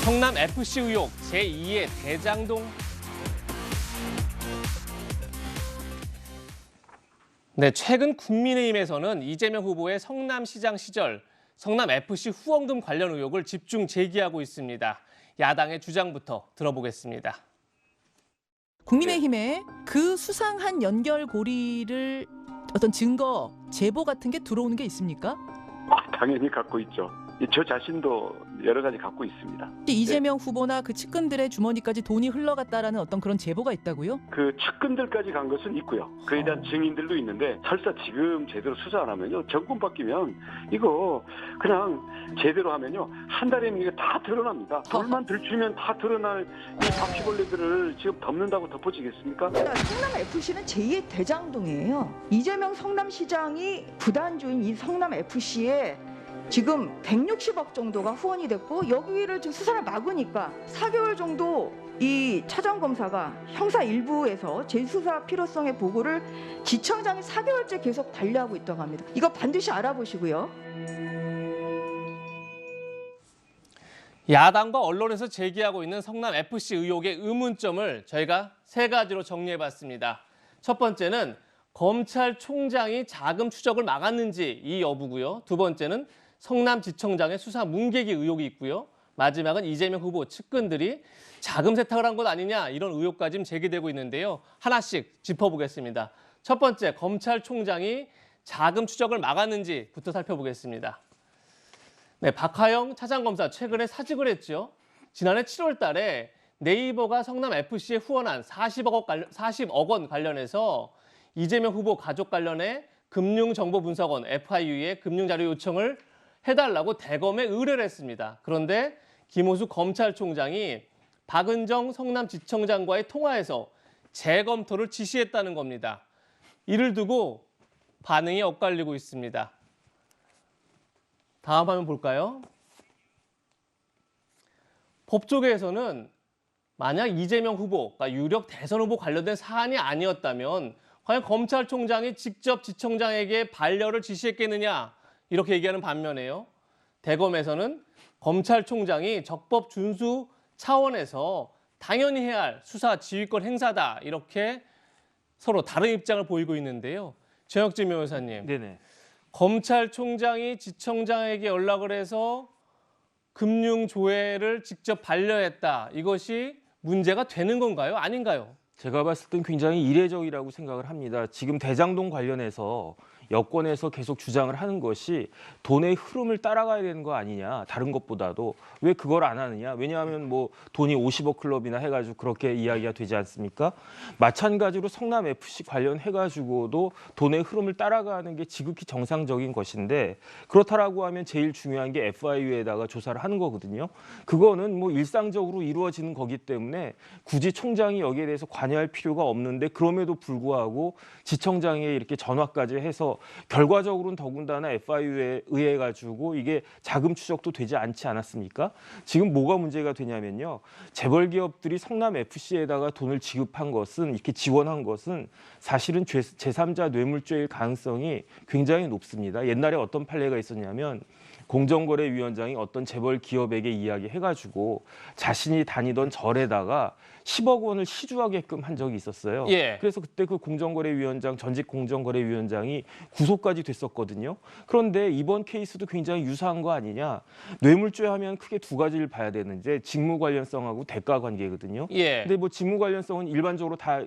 성남FC 의혹 제2의 대장동. 네, 최근 국민의힘에서는 이재명 후보의 성남시장 시절 성남FC 후원금 관련 의혹을 집중 제기하고 있습니다. 야당의 주장부터 들어보겠습니다. 국민의힘에 그 수상한 연결고리를 어떤 증거, 제보 같은 게 들어오는 게 있습니까? 당연히 갖고 있죠. 저 자신도 여러 가지 갖고 있습니다. 이재명 후보나 그 측근들의 주머니까지 돈이 흘러갔다라는 어떤 그런 제보가 있다고요? 그 측근들까지 간 것은 있고요. 그에 대한 증인들도 있는데 설사 지금 제대로 수사 안 하면요. 정권 바뀌면 이거 그냥 제대로 하면요. 한 달이면 이게 다 드러납니다. 돌만 들추면 다 드러날 이 바퀴벌레들을 지금 덮는다고 덮어지겠습니까? 성남FC는 제2의 대장동이에요. 이재명 성남시장이 구단주인 이 성남FC에 지금 160억 정도가 후원이 됐고 여기를 지금 수사를 막으니까 4개월 정도 이 차장검사가 형사 일부에서 재수사 필요성의 보고를 지청장이 4개월째 계속 달리하고 있다고 합니다. 이거 반드시 알아보시고요. 야당과 언론에서 제기하고 있는 성남FC 의혹의 의문점을 저희가 세 가지로 정리해봤습니다. 첫 번째는 검찰총장이 자금 추적을 막았는지 이 여부고요. 두 번째는 성남지청장의 수사 문개기 의혹이 있고요. 마지막은 이재명 후보 측근들이 자금 세탁을 한 것 아니냐 이런 의혹까지 지금 제기되고 있는데요. 하나씩 짚어보겠습니다. 첫 번째, 검찰총장이 자금 추적을 막았는지부터 살펴보겠습니다. 네, 박하영 차장검사 최근에 사직을 했죠. 지난해 7월 달에 네이버가 성남FC에 후원한 40억 원 관련해서 이재명 후보 가족 관련해 금융정보분석원 FIU에 금융자료 요청을 해달라고 대검에 의뢰를 했습니다. 그런데 김호수 검찰총장이 박은정 성남지청장과의 통화에서 재검토를 지시했다는 겁니다. 이를 두고 반응이 엇갈리고 있습니다. 다음 화면 볼까요? 법조계에서는 만약 이재명 후보가 유력 대선 후보 관련된 사안이 아니었다면 과연 검찰총장이 직접 지청장에게 반려를 지시했겠느냐 이렇게 얘기하는 반면에요. 대검에서는 검찰총장이 적법 준수 차원에서 당연히 해야 할 수사 지휘권 행사다 이렇게 서로 다른 입장을 보이고 있는데요. 최혁진 변호사님, 네네. 검찰총장이 지청장에게 연락을 해서 금융조회를 직접 반려했다. 이것이 문제가 되는 건가요? 아닌가요? 제가 봤을 땐 굉장히 이례적이라고 생각을 합니다. 지금 대장동 관련해서 여권에서 계속 주장을 하는 것이 돈의 흐름을 따라가야 되는 거 아니냐, 다른 것보다도 왜 그걸 안 하느냐. 왜냐하면 뭐 돈이 50억 클럽이나 해가지고 그렇게 이야기가 되지 않습니까? 마찬가지로 성남FC 관련해가지고도 돈의 흐름을 따라가는 게 지극히 정상적인 것인데 그렇다라고 하면 제일 중요한 게 FIU에다가 조사를 하는 거거든요. 그거는 뭐 일상적으로 이루어지는 거기 때문에 굳이 총장이 여기에 대해서 관여할 필요가 없는데 그럼에도 불구하고 지청장에 이렇게 전화까지 해서 결과적으로는 더군다나 FIU에 의해 가지고 이게 자금 추적도 되지 않지 않았습니까? 지금 뭐가 문제가 되냐면요. 재벌 기업들이 성남FC에다가 돈을 지급한 것은 이렇게 지원한 것은 사실은 제3자 뇌물죄일 가능성이 굉장히 높습니다. 옛날에 어떤 판례가 있었냐면 공정거래위원장이 어떤 재벌 기업에게 이야기해가지고 자신이 다니던 절에다가 10억 원을 시주하게끔 한 적이 있었어요. 예. 그래서 그때 그 공정거래위원장, 전직 공정거래위원장이 구속까지 됐었거든요. 그런데 이번 케이스도 굉장히 유사한 거 아니냐. 뇌물죄 하면 크게 두 가지를 봐야 되는데 직무 관련성하고 대가 관계거든요. 예. 근데 뭐 직무 관련성은 일반적으로 다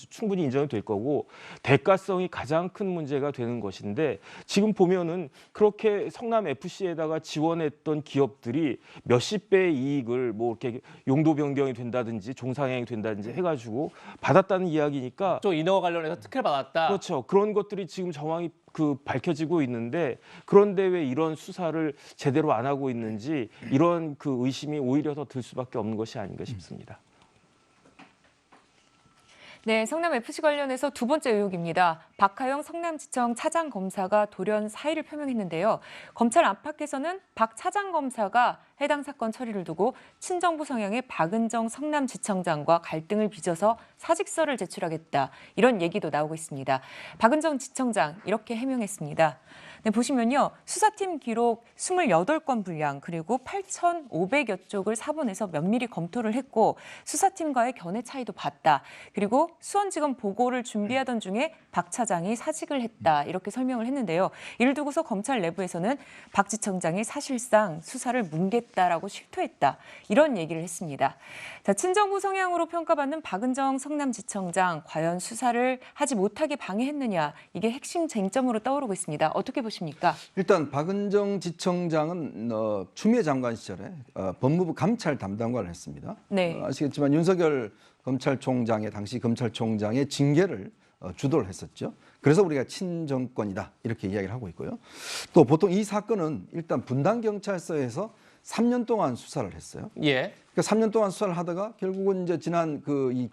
충분히 인정이 될 거고 대가성이 가장 큰 문제가 되는 것인데 지금 보면은 그렇게 성남FC에다가 지원했던 기업들이 몇십 배의 이익을 뭐 이렇게 용도 변경이 된다든지 종상향이 된다든지 해가지고 받았다는 이야기니까 또 인허가 관련해서 특혜를 받았다. 그렇죠. 그런 것들이 지금 정황이 밝혀지고 있는데 그런데 왜 이런 수사를 제대로 안 하고 있는지 이런 그 의심이 오히려 더 들 수밖에 없는 것이 아닌가 싶습니다. 네, 성남FC 관련해서 두 번째 의혹입니다. 박하영 성남지청 차장검사가 돌연 사의를 표명했는데요. 검찰 안팎에서는 박 차장검사가 해당 사건 처리를 두고 친정부 성향의 박은정 성남지청장과 갈등을 빚어서 사직서를 제출하겠다. 이런 얘기도 나오고 있습니다. 박은정 지청장 이렇게 해명했습니다. 네, 보시면요. 수사팀 기록 28건 분량 그리고 8,500여 쪽을 사본에서 면밀히 검토를 했고 수사팀과의 견해 차이도 봤다. 그리고 수원지검 보고를 준비하던 중에 박 차장이 사직을 했다. 이렇게 설명을 했는데요. 이를 두고서 검찰 내부에서는 박 지청장이 사실상 수사를 뭉갰다라고 실토했다. 이런 얘기를 했습니다. 자, 친정부 성향으로 평가받는 박은정 성남지청장 과연 수사를 하지 못하게 방해했느냐 이게 핵심 쟁점으로 떠오르고 있습니다. 어떻게 보십니까? 일단 박은정 지청장은 추미애 장관 시절에 법무부 감찰 담당관을 했습니다. 네. 아시겠지만 윤석열 검찰총장의 당시 검찰총장의 징계를 주도를 했었죠. 그래서 우리가 친정권이다 이렇게 이야기를 하고 있고요. 또 보통 이 사건은 일단 분당경찰서에서 3년 동안 수사를 했어요. 예. 그러니까 3년 동안 수사를 하다가 결국은 이제 지난 이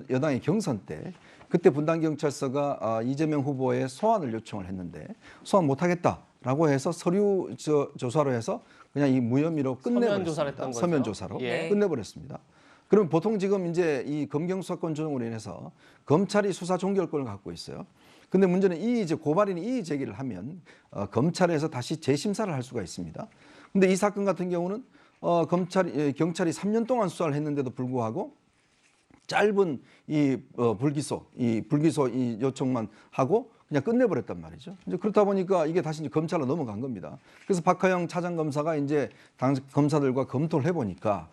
여당의 경선 때 그때 분당경찰서가 이재명 후보의 소환을 요청을 했는데 소환 못하겠다라고 해서 서류 조사로 해서 그냥 이 무혐의로 서면 조사를 했던 끝내버렸습니다. 거죠. 서면 조사로 예. 끝내버렸습니다. 그럼 보통 지금 이제 이 검경수사권 조정으로 인해서 검찰이 수사 종결권을 갖고 있어요. 근데 문제는 이제 고발인이 이의 제기를 하면 검찰에서 다시 재심사를 할 수가 있습니다. 근데 이 사건 같은 경우는 경찰이 3년 동안 수사를 했는데도 불구하고 짧은 이 불기소 이 요청만 하고 그냥 끝내버렸단 말이죠. 이제 그렇다 보니까 이게 다시 이제 검찰로 넘어간 겁니다. 그래서 박하영 차장검사가 이제 당 검사들과 검토를 해보니까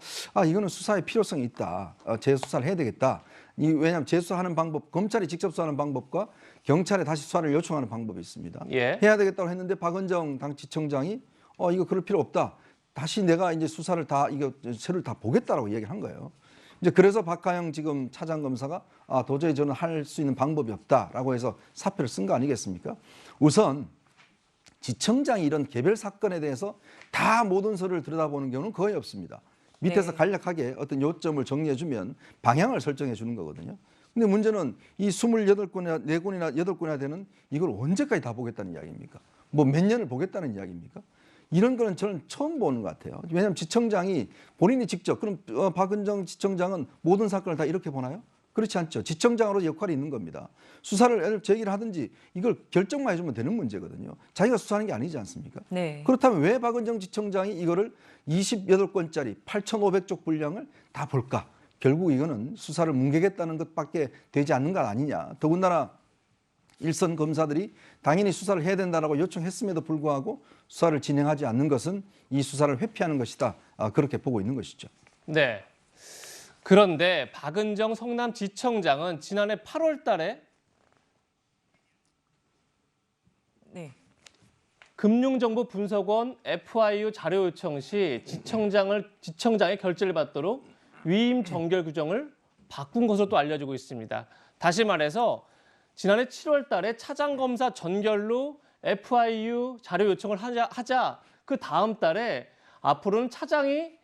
이거는 수사의 필요성이 있다. 재수사를 해야 되겠다. 왜냐하면 재수사하는 방법, 검찰이 직접 수사하는 방법과 경찰에 다시 수사를 요청하는 방법이 있습니다. 예. 해야 되겠다고 했는데 박은정 당지청장이 이거 그럴 필요 없다. 다시 내가 이제 수사를 새를 다 보겠다라고 얘기를 한 거예요. 이제 그래서 박하영 지금 차장검사가 도저히 저는 할 수 있는 방법이 없다라고 해서 사표를 쓴 거 아니겠습니까? 우선 지청장이 이런 개별 사건에 대해서 다 모든 서류를 들여다보는 경우는 거의 없습니다. 밑에서 네. 간략하게 어떤 요점을 정리해주면 방향을 설정해 주는 거거든요. 근데 문제는 이 28건이나 4건이나 8건이나 되는 이걸 언제까지 다 보겠다는 이야기입니까? 뭐 몇 년을 보겠다는 이야기입니까? 이런 거는 저는 처음 보는 것 같아요. 왜냐하면 지청장이 본인이 직접 그럼 박은정 지청장은 모든 사건을 다 이렇게 보나요? 그렇지 않죠. 지청장으로 역할이 있는 겁니다. 수사를 제기를 하든지 이걸 결정만 해주면 되는 문제거든요. 자기가 수사하는 게 아니지 않습니까? 네. 그렇다면 왜 박은정 지청장이 이거를 28건짜리 8,500쪽 분량을 다 볼까? 결국 이거는 수사를 뭉개겠다는 것밖에 되지 않는 것 아니냐. 더군다나 일선 검사들이 당연히 수사를 해야 된다라고 요청했음에도 불구하고 수사를 진행하지 않는 것은 이 수사를 회피하는 것이다. 그렇게 보고 있는 것이죠. 네. 그런데 박은정 성남지청장은 지난해 8월 달에 네. 금융정보분석원 FIU 자료 요청 시 지청장의 결재를 받도록 위임 정결 규정을 바꾼 것으로 또 알려지고 있습니다. 다시 말해서 지난해 7월 달에 차장검사 전결로 FIU 자료 요청을 하자 그 다음 달에 앞으로는 차장이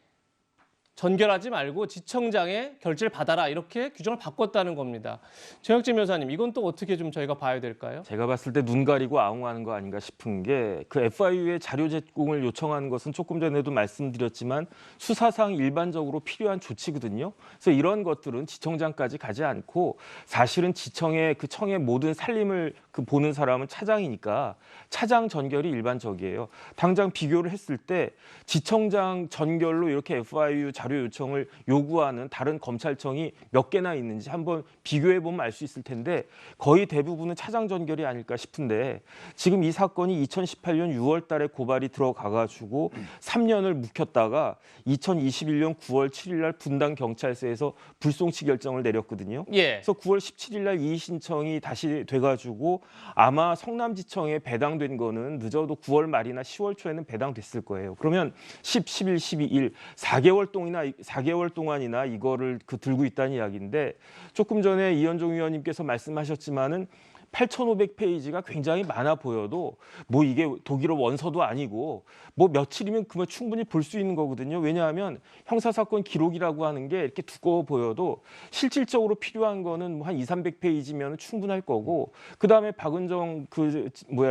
전결하지 말고 지청장의 결재를 받아라 이렇게 규정을 바꿨다는 겁니다. 정혁진 변호사님, 이건 또 어떻게 좀 저희가 봐야 될까요? 제가 봤을 때 눈 가리고 아웅하는 거 아닌가 싶은 게 그 FIU의 자료 제공을 요청하는 것은 조금 전에도 말씀드렸지만 수사상 일반적으로 필요한 조치거든요. 그래서 이런 것들은 지청장까지 가지 않고 사실은 지청의 그 청의 모든 살림을 보는 사람은 차장이니까 차장 전결이 일반적이에요. 당장 비교를 했을 때 지청장 전결로 이렇게 FIU 자료 요청을 요구하는 다른 검찰청이 몇 개나 있는지 한번 비교해 보면 알 수 있을 텐데 거의 대부분은 차장 전결이 아닐까 싶은데 지금 이 사건이 2018년 6월 달에 고발이 들어가가지고 3년을 묵혔다가 2021년 9월 7일 날 분당 경찰서에서 불송치 결정을 내렸거든요. 예. 그래서 9월 17일 날 이의 신청이 다시 돼가지고 아마 성남지청에 배당된 거는 늦어도 9월 말이나 10월 초에는 배당됐을 거예요. 그러면 10, 11, 12일 4개월 동안이나 이거를 들고 있다는 이야기인데 조금 전에 이현종 의원님께서 말씀하셨지만은 8,500페이지가 굉장히 많아 보여도 뭐 이게 독일어 원서도 아니고 뭐 며칠이면 그만 충분히 볼 수 있는 거거든요. 왜냐하면 형사사건 기록이라고 하는 게 이렇게 두꺼워 보여도 실질적으로 필요한 거는 뭐 한 200~300페이지면 충분할 거고 그다음에 박은정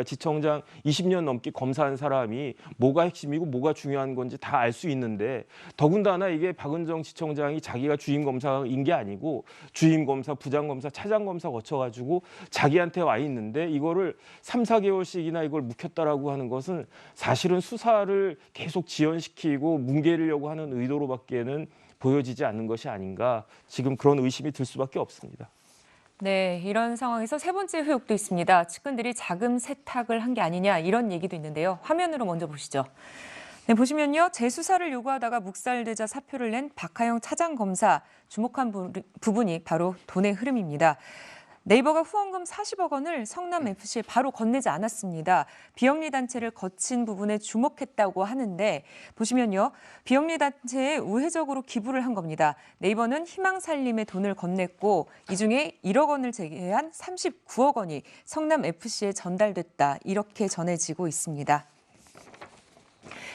지청장 20년 넘게 검사한 사람이 뭐가 핵심이고 뭐가 중요한 건지 다 알 수 있는데 더군다나 이게 박은정 지청장이 자기가 주임 검사인 게 아니고 주임 검사, 부장 검사, 차장 검사 거쳐가지고 자기한테 저희한테 와 있는데 이거를 3, 4개월씩이나 이걸 묵혔다라고 하는 것은 사실은 수사를 계속 지연시키고 뭉개려고 하는 의도로밖에는 보여지지 않는 것이 아닌가, 지금 그런 의심이 들 수밖에 없습니다. 네, 이런 상황에서 세 번째 의혹도 있습니다. 측근들이 자금 세탁을 한 게 아니냐 이런 얘기도 있는데요. 화면으로 먼저 보시죠. 네, 보시면요. 재수사를 요구하다가 묵살되자 사표를 낸 박하영 차장검사, 주목한 부분이 바로 돈의 흐름입니다. 네이버가 후원금 40억 원을 성남FC에 바로 건네지 않았습니다. 비영리 단체를 거친 부분에 주목했다고 하는데 보시면요. 비영리 단체에 우회적으로 기부를 한 겁니다. 네이버는 희망살림에 돈을 건넸고 이 중에 1억 원을 제외한 39억 원이 성남FC에 전달됐다. 이렇게 전해지고 있습니다.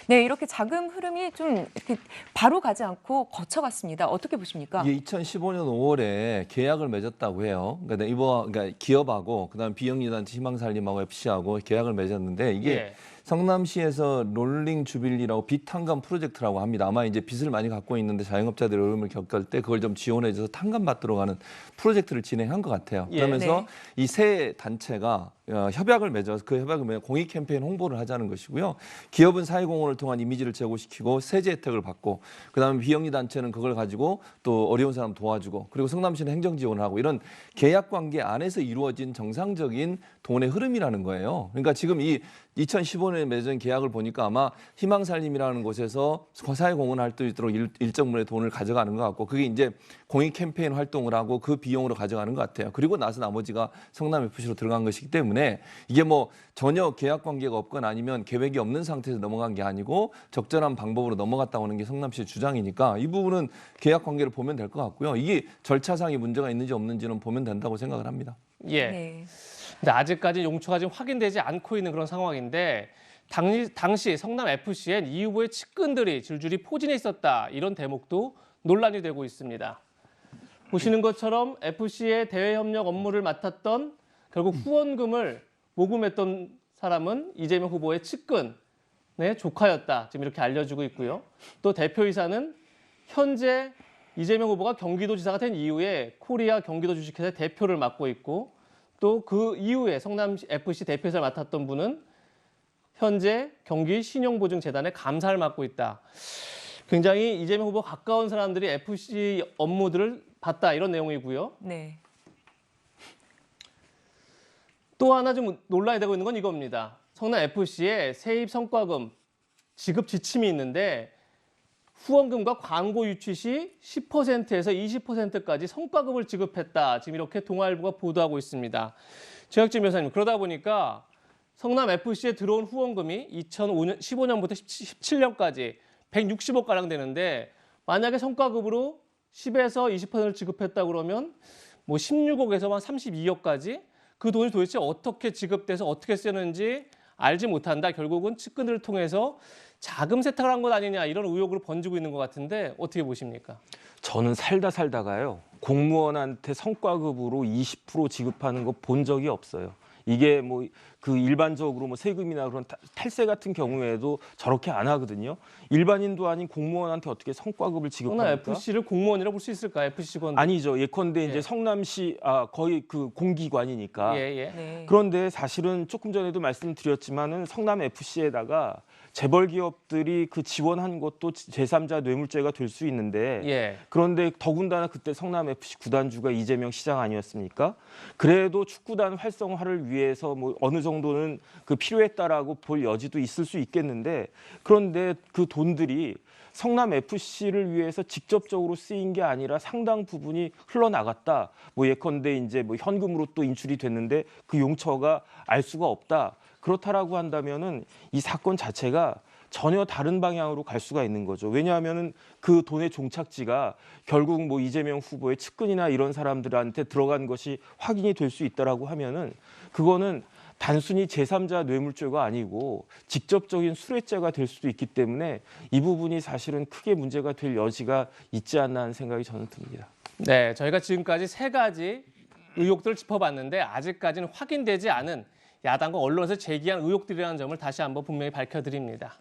네, 이렇게 자금 흐름이 좀 이렇게 바로 가지 않고 거쳐갔습니다. 어떻게 보십니까? 이게 2015년 5월에 계약을 맺었다고 해요. 그러니까 그러니까 기업하고 그다음 비영리단체 희망살림하고 FC하고 계약을 맺었는데 이게 예. 성남시에서 롤링 주빌리라고 빚탕감 프로젝트라고 합니다. 아마 이제 빚을 많이 갖고 있는데 자영업자들이 어려움을 겪을 때 그걸 좀 지원해줘서 탕감 받도록 하는 프로젝트를 진행한 것 같아요. 예. 그러면서 네. 이 세 단체가 협약을 맺어서 그 협약을 맺어 공익 캠페인 홍보를 하자는 것이고요. 기업은 사회공헌을 통한 이미지를 제고시키고 세제 혜택을 받고 그다음에 비영리 단체는 그걸 가지고 또 어려운 사람 도와주고 그리고 성남시는 행정 지원을 하고 이런 계약 관계 안에서 이루어진 정상적인 돈의 흐름이라는 거예요. 그러니까 지금 이 2015년에 맺은 계약을 보니까 아마 희망살림이라는 곳에서 사회공헌 할 수 있도록 일정 부분의 돈을 가져가는 것 같고 그게 이제 공익 캠페인 활동을 하고 그 비용으로 가져가는 것 같아요. 그리고 나서 나머지가 성남FC로 들어간 것이기 때문에 이게 뭐 전혀 계약 관계가 없거나 아니면 계획이 없는 상태에서 넘어간 게 아니고 적절한 방법으로 넘어갔다 오는 게 성남시의 주장이니까 이 부분은 계약 관계를 보면 될 것 같고요. 이게 절차상의 문제가 있는지 없는지는 보면 된다고 생각을 합니다. 예. 네. 근데 아직까지 용처가 지금 확인되지 않고 있는 그런 상황인데 당시 성남FC엔 이 후보의 측근들이 줄줄이 포진해 있었다. 이런 대목도 논란이 되고 있습니다. 보시는 것처럼 FC의 대외 협력 업무를 맡았던 결국 후원금을 모금했던 사람은 이재명 후보의 측근의 조카였다. 지금 이렇게 알려지고 있고요. 또 대표이사는 현재 이재명 후보가 경기도지사가 된 이후에 코리아 경기도 주식회사의 대표를 맡고 있고 또 그 이후에 성남FC 대표이사를 맡았던 분은 현재 경기 신용보증재단의 감사를 맡고 있다. 굉장히 이재명 후보 가까운 사람들이 FC 업무들을 봤다 이런 내용이고요. 네. 또 하나 좀 논란이 되고 있는 건 이겁니다. 성남FC에 세입 성과금 지급 지침이 있는데 후원금과 광고 유치 시 10%에서 20%까지 성과금을 지급했다. 지금 이렇게 동아일보가 보도하고 있습니다. 최혁진 변호사님, 그러다 보니까 성남FC에 들어온 후원금이 2015년부터 17년까지 160억가량 되는데 만약에 성과급으로 10에서 20%를 지급했다 그러면 뭐 16억에서 한 32억까지 그 돈이 도대체 어떻게 지급돼서 어떻게 쓰는지 알지 못한다. 결국은 측근들을 통해서 자금 세탁을 한 것 아니냐 이런 의혹으로 번지고 있는 것 같은데 어떻게 보십니까? 저는 살다가요 공무원한테 성과급으로 20% 지급하는 거 본 적이 없어요. 이게 뭐 그 일반적으로 뭐 세금이나 그런 탈세 같은 경우에도 저렇게 안 하거든요. 일반인도 아닌 공무원한테 어떻게 성과급을 지급합니까? FC를 공무원이라고 볼 수 있을까요? FC 직원. 아니죠. 예컨대 이제 예. 성남시 거의 그 공기관이니까. 예. 네. 그런데 사실은 조금 전에도 말씀드렸지만은 성남FC에다가 재벌 기업들이 그 지원한 것도 제3자 뇌물죄가 될 수 있는데 예. 그런데 더군다나 그때 성남FC 구단주가 이재명 시장 아니었습니까? 그래도 축구단 활성화를 위해서 뭐 어느 정도는 그 필요했다라고 볼 여지도 있을 수 있겠는데 그런데 그 돈들이 성남FC를 위해서 직접적으로 쓰인 게 아니라 상당 부분이 흘러나갔다. 뭐 예컨대 이제 뭐 현금으로 또 인출이 됐는데 그 용처가 알 수가 없다. 그렇다라고 한다면은 이 사건 자체가 전혀 다른 방향으로 갈 수가 있는 거죠. 왜냐하면은 그 돈의 종착지가 결국 뭐 이재명 후보의 측근이나 이런 사람들한테 들어간 것이 확인이 될 수 있다라고 하면은 그거는 단순히 제3자 뇌물죄가 아니고 직접적인 수뢰죄가 될 수도 있기 때문에 이 부분이 사실은 크게 문제가 될 여지가 있지 않나 하는 생각이 저는 듭니다. 네, 저희가 지금까지 세 가지 의혹들을 짚어봤는데 아직까지는 확인되지 않은 야당과 언론에서 제기한 의혹들이라는 점을 다시 한번 분명히 밝혀드립니다.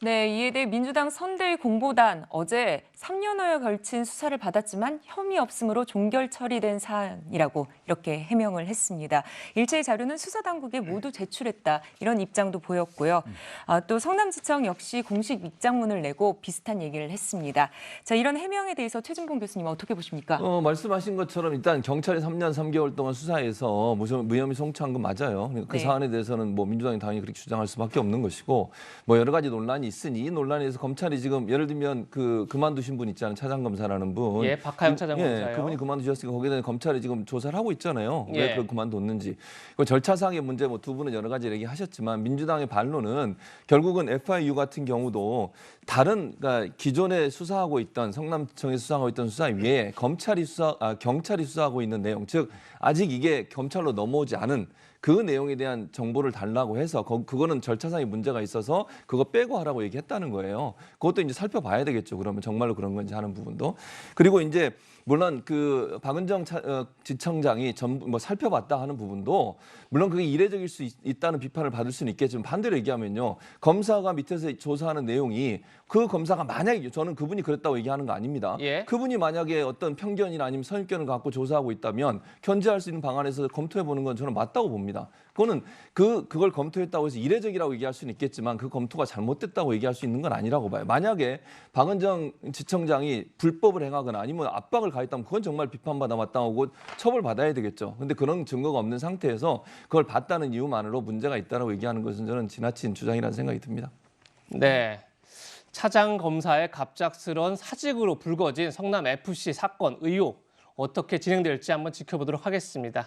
네, 이에 대해 민주당 선대위 공보단 어제 3년여에 걸친 수사를 받았지만 혐의 없음으로 종결 처리된 사안이라고 이렇게 해명을 했습니다. 일체의 자료는 수사당국에 모두 제출했다 이런 입장도 보였고요. 또 성남지청 역시 공식 입장문을 내고 비슷한 얘기를 했습니다. 자, 이런 해명에 대해서 최준봉 교수님 어떻게 보십니까? 말씀하신 것처럼 일단 경찰이 3년 3개월 동안 수사해서 무혐의 송치한 건 맞아요. 그러니까 그 네. 사안에 대해서는 뭐 민주당이 당연히 그렇게 주장할 수밖에 없는 것이고 뭐 여러 가지 논란이 있으니 이 논란에 대해서 검찰이 지금 예를 들면 그만두신 분 있잖아요. 차장검사라는 분. 예, 박하영 차장검사요. 그분이 그만두셨으니까 거기에 대해 검찰이 지금 조사를 하고 있잖아요. 예. 왜 그걸 그만뒀는지. 그 절차상의 문제 뭐 두 분은 여러 가지 얘기하셨지만 민주당의 반론은 결국은 FIU 같은 경우도 다른 그러니까 기존에 수사하고 있던 성남청에서 수사하고 있던 수사 외에 경찰이 수사하고 있는 내용, 즉 아직 이게 검찰로 넘어오지 않은 그 내용에 대한 정보를 달라고 해서 그거는 절차상의 문제가 있어서 그거 빼고 하라고 얘기했다는 거예요. 그것도 이제 살펴봐야 되겠죠. 그러면 정말로 그런 건지 하는 부분도. 그리고 이제 물론 그 박은정 지청장이 전부 뭐 살펴봤다 하는 부분도 물론 그게 이례적일 수 있다는 비판을 받을 수는 있겠지만 반대로 얘기하면요. 검사가 밑에서 조사하는 내용이 그 검사가 만약에 저는 그분이 그랬다고 얘기하는 거 아닙니다. 예. 그분이 만약에 어떤 편견이나 아니면 선입견을 갖고 조사하고 있다면 견제할 수 있는 방안에서 검토해 보는 건 저는 맞다고 봅니다. 그거는 그걸 검토했다고 해서 이례적이라고 얘기할 수는 있겠지만 그 검토가 잘못됐다고 얘기할 수 있는 건 아니라고 봐요. 만약에 박은정 지청장이 불법을 행하거나 아니면 압박을 가했다면 그건 정말 비판받아 마땅하고 처벌받아야 되겠죠. 근데 그런 증거가 없는 상태에서 그걸 봤다는 이유만으로 문제가 있다라고 얘기하는 것은 저는 지나친 주장이라는 생각이 듭니다. 네. 차장 검사의 갑작스런 사직으로 불거진 성남 FC 사건 의혹 어떻게 진행될지 한번 지켜보도록 하겠습니다.